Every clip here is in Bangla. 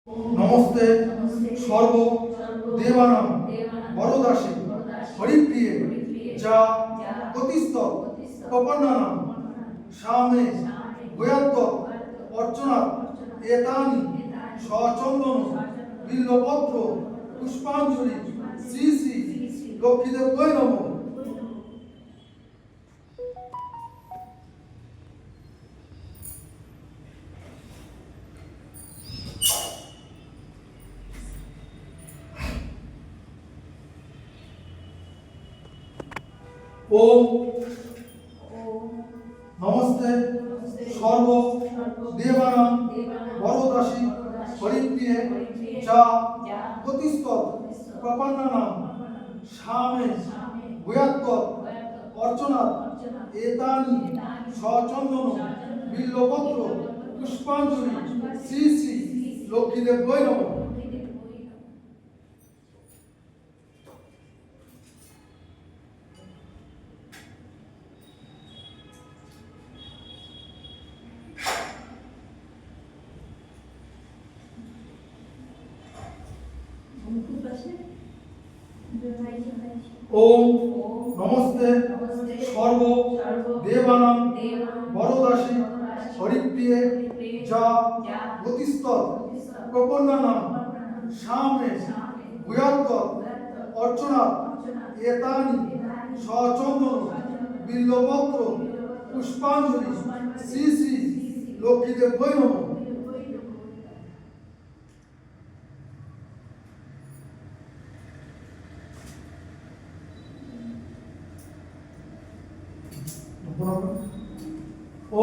নমস্তে সর্ব দেবানাং বরদাসী হরিপ্রিয়ে যা গতিস্তব প্রপন্নানাং সামে ভূয়াত্ত অর্চনাৎ এতানি সচন্দন বিল্লপত্র পুষ্পাঞ্জলি শ্রী শ্রী লক্ষ্মীদেবৈ নমঃ। ওম নমস্তে সর্ব দেবানাং বরদাসী হরিপ্রিয়ে যা গতিস্তব প্রপন্নানাং সামে ভূয়াত্ত অর্চনাৎ এতানি সচন্দন বিল্লপত্র পুষ্পাঞ্জলি শ্রী শ্রী লক্ষ্মীদেবৈ নমঃ। ওম নমস্তে সর্ব দেবানাং বরদাসী হরিপ্রিয়ে যা গতিস্তব প্রপন্নানাং সামে ভূয়াত্ত অর্চনাৎ এতানি সচন্দন বিল্লপত্র পুষ্পাঞ্জলি শ্রী শ্রী লক্ষ্মীদেবৈ নমঃ।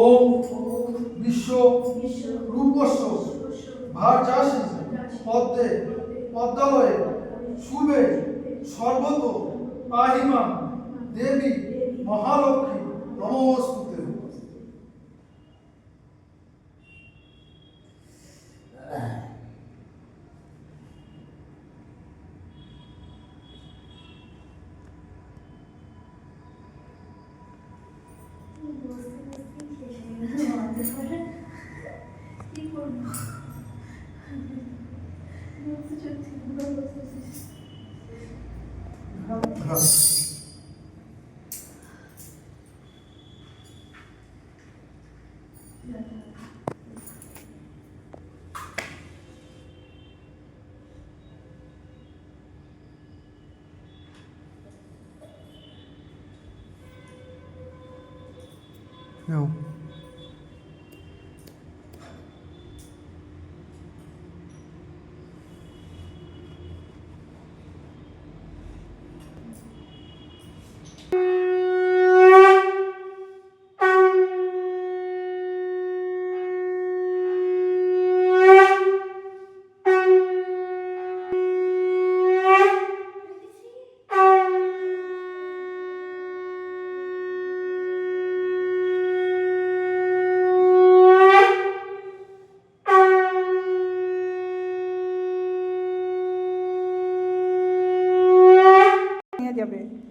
ওম বিশ্ব রূপস্য ভার্যাসি পদ্মে পদ্মালয়ে শুভে সর্বত পাহিমা দেবী মহালক্ষ্মী নমস্তুতে। No.